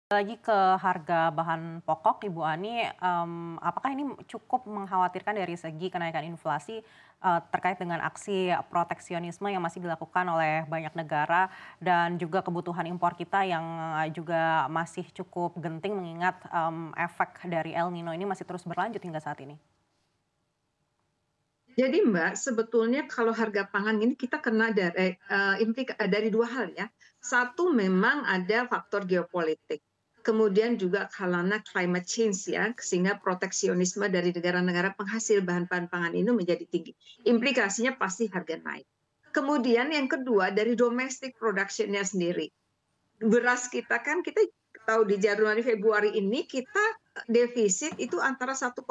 Lagi ke harga bahan pokok, Ibu Ani, apakah ini cukup mengkhawatirkan dari segi kenaikan inflasi, terkait dengan aksi proteksionisme yang masih dilakukan oleh banyak negara dan juga kebutuhan impor kita yang, juga masih cukup genting mengingat, efek dari El Nino ini masih terus berlanjut hingga saat ini? Jadi Mbak, sebetulnya kalau harga pangan ini kita kena dari 2 hal ya. Satu memang ada faktor geopolitik, kemudian juga karena climate change ya, sehingga proteksionisme dari negara-negara penghasil bahan-bahan pangan ini menjadi tinggi. Implikasinya pasti harga naik. Kemudian yang kedua dari domestic production-nya sendiri. Beras kita kan kita tahu di Januari Februari ini kita defisit itu antara 1,3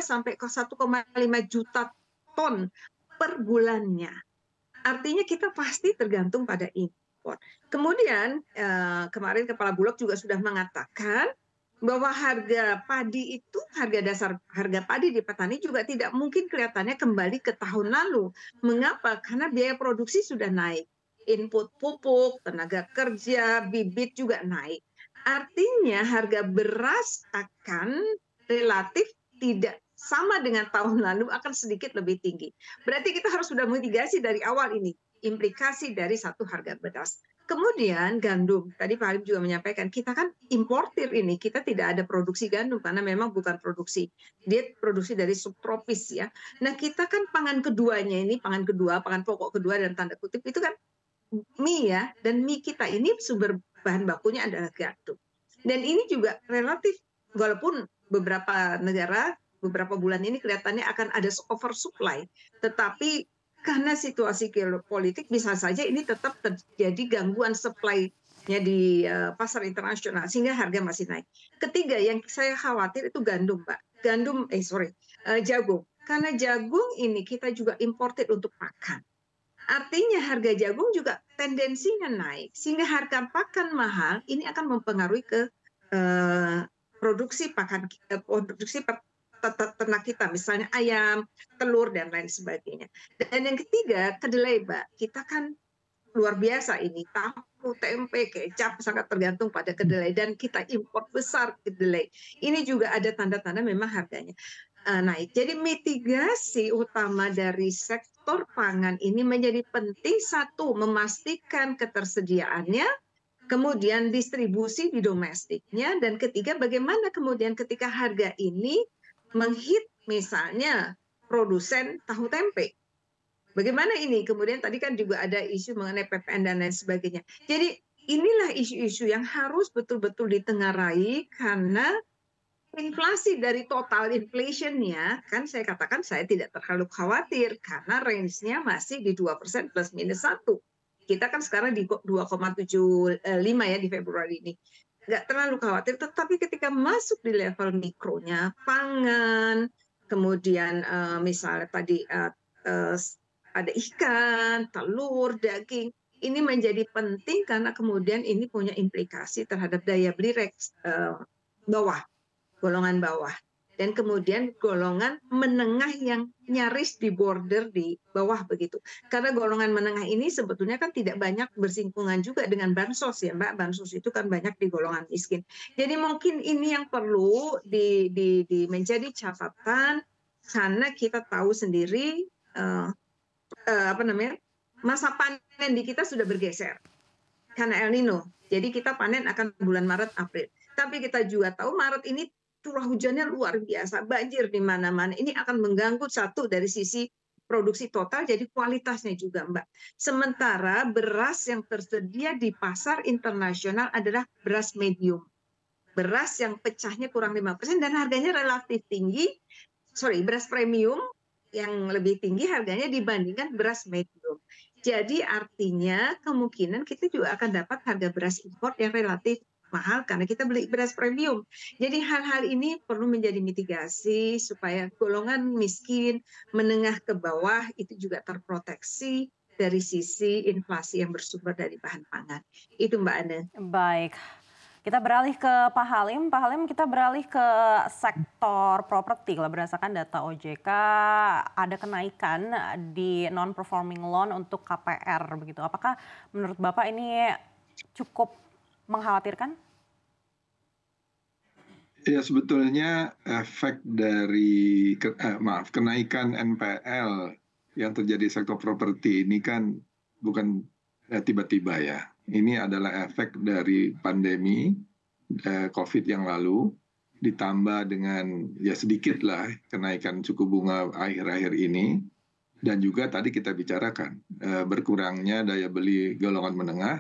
sampai ke 1,5 juta ton per bulannya. Artinya kita pasti tergantung pada impor. Kemudian kemarin Kepala Bulog juga sudah mengatakan bahwa harga padi itu, harga dasar harga padi di petani juga tidak mungkin kelihatannya kembali ke tahun lalu. Mengapa? Karena biaya produksi sudah naik. Input pupuk, tenaga kerja, bibit juga naik. Artinya harga beras akan relatif tidak sama dengan tahun lalu, akan sedikit lebih tinggi. Berarti kita harus sudah mitigasi dari awal ini, implikasi dari satu harga beras. Kemudian gandum, tadi Pak Halim juga menyampaikan, kita kan importir ini, kita tidak ada produksi gandum karena memang bukan produksi. Dia produksi dari subtropis ya. Nah kita kan pangan keduanya ini, pangan kedua, pangan pokok kedua dan tanda kutip itu kan mie ya, dan mie kita ini sumber bahan bakunya adalah gandum. Dan ini juga relatif, walaupun beberapa negara beberapa bulan ini kelihatannya akan ada oversupply, tetapi karena situasi geopolitik bisa saja ini tetap terjadi gangguan supply-nya di pasar internasional sehingga harga masih naik. Ketiga yang saya khawatir itu gandum, Mbak. Jagung. Karena jagung ini kita juga imported untuk makan. Artinya harga jagung juga tendensinya naik, sehingga harga pakan mahal ini akan mempengaruhi ke eh, produksi ternak kita, misalnya ayam, telur dan lain sebagainya. Dan yang ketiga, kedelai, Mbak. Kita kan luar biasa ini, tahu, tempe, kecap sangat tergantung pada kedelai dan kita impor besar kedelai. Ini juga ada tanda-tanda memang harganya naik. Jadi mitigasi utama dari sektor pangan ini menjadi penting, satu memastikan ketersediaannya, kemudian distribusi di domestiknya, dan ketiga bagaimana kemudian ketika harga ini menghit misalnya produsen tahu tempe. Bagaimana ini? Kemudian tadi kan juga ada isu mengenai PPN dan lain sebagainya. Jadi inilah isu-isu yang harus betul-betul ditengarai karena inflasi dari total inflation-nya, kan saya katakan saya tidak terlalu khawatir karena range-nya masih di 2% plus minus 1. Kita kan sekarang di 2,75 ya di Februari ini. Nggak terlalu khawatir, tetapi ketika masuk di level mikronya, pangan, kemudian misalnya tadi ada ikan, telur, daging, ini menjadi penting karena kemudian ini punya implikasi terhadap daya beli bawah, golongan bawah. Dan kemudian golongan menengah yang nyaris di border di bawah begitu. Karena golongan menengah ini sebetulnya kan tidak banyak bersinggungan juga dengan bansos ya Mbak. Bansos itu kan banyak di golongan miskin. Jadi mungkin ini yang perlu menjadi catatan karena kita tahu sendiri apa namanya masa panen di kita sudah bergeser karena El Nino. Jadi kita panen akan bulan Maret, April. Tapi kita juga tahu Maret ini curah hujannya luar biasa, banjir di mana-mana. Ini akan mengganggu satu dari sisi produksi total, jadi kualitasnya juga, Mbak. Sementara beras yang tersedia di pasar internasional adalah beras medium. Beras yang pecahnya kurang 5% dan harganya relatif tinggi. Beras premium yang lebih tinggi harganya dibandingkan beras medium. Jadi artinya kemungkinan kita juga akan dapat harga beras impor yang relatif mahal karena kita beli beras premium. Jadi hal-hal ini perlu menjadi mitigasi supaya golongan miskin, menengah ke bawah itu juga terproteksi dari sisi inflasi yang bersumber dari bahan pangan. Itu Mbak Ane. Baik, kita beralih ke Pak Halim. Pak Halim, kita beralih ke sektor properti. Kalau berdasarkan data OJK, ada kenaikan di non performing loan untuk KPR begitu. Apakah menurut Bapak ini cukup mengkhawatirkan? Ya sebetulnya efek dari kenaikan NPL yang terjadi sektor properti ini kan bukan tiba-tiba ya. Ini adalah efek dari pandemi COVID yang lalu ditambah dengan ya sedikit lah kenaikan suku bunga akhir-akhir ini, dan juga tadi kita bicarakan berkurangnya daya beli golongan menengah.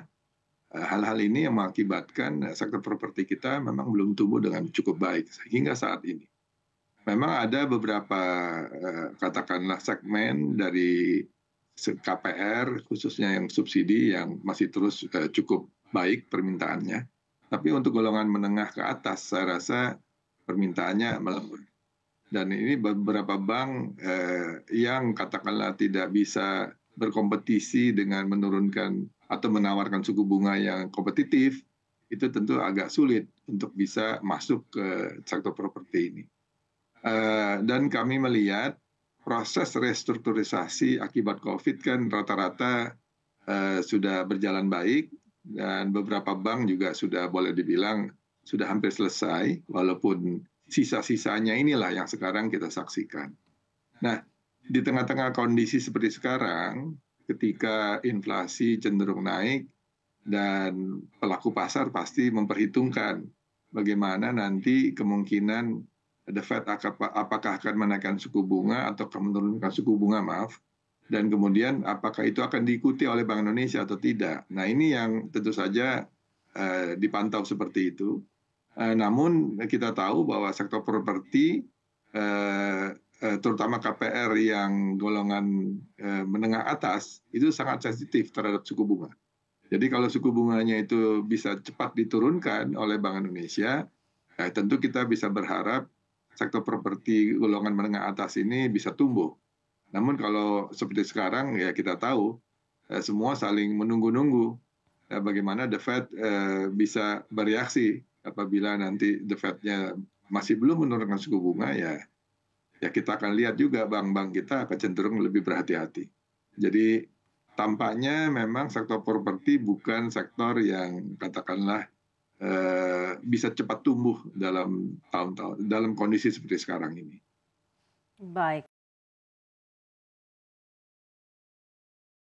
Hal-hal ini yang mengakibatkan sektor properti kita memang belum tumbuh dengan cukup baik hingga saat ini. Memang ada beberapa katakanlah segmen dari KPR khususnya yang subsidi yang masih terus cukup baik permintaannya. Tapi untuk golongan menengah ke atas saya rasa permintaannya melemah. Dan ini beberapa bank yang katakanlah tidak bisa berkompetisi dengan menurunkan atau menawarkan suku bunga yang kompetitif, itu tentu agak sulit untuk bisa masuk ke sektor properti ini. Dan kami melihat proses restrukturisasi akibat COVID kan rata-rata sudah berjalan baik, dan beberapa bank juga sudah boleh dibilang sudah hampir selesai, walaupun sisa-sisanya inilah yang sekarang kita saksikan. Nah, di tengah-tengah kondisi seperti sekarang, ketika inflasi cenderung naik dan pelaku pasar pasti memperhitungkan bagaimana nanti kemungkinan The Fed apakah akan menaikkan suku bunga atau menurunkan suku bunga, maaf, dan kemudian apakah itu akan diikuti oleh Bank Indonesia atau tidak. Nah ini yang tentu saja dipantau seperti itu. Namun kita tahu bahwa sektor properti terutama KPR yang golongan menengah atas itu sangat sensitif terhadap suku bunga. Jadi kalau suku bunganya itu bisa cepat diturunkan oleh Bank Indonesia, tentu kita bisa berharap sektor properti golongan menengah atas ini bisa tumbuh. Namun kalau seperti sekarang ya kita tahu semua saling menunggu-nunggu bagaimana The Fed bisa bereaksi apabila nanti The Fed-nya masih belum menurunkan suku bunga, ya kita akan lihat juga bank-bank kita akan cenderung lebih berhati-hati. Jadi tampaknya memang sektor properti bukan sektor yang katakanlah bisa cepat tumbuh dalam tahun-tahun dalam kondisi seperti sekarang ini. Baik.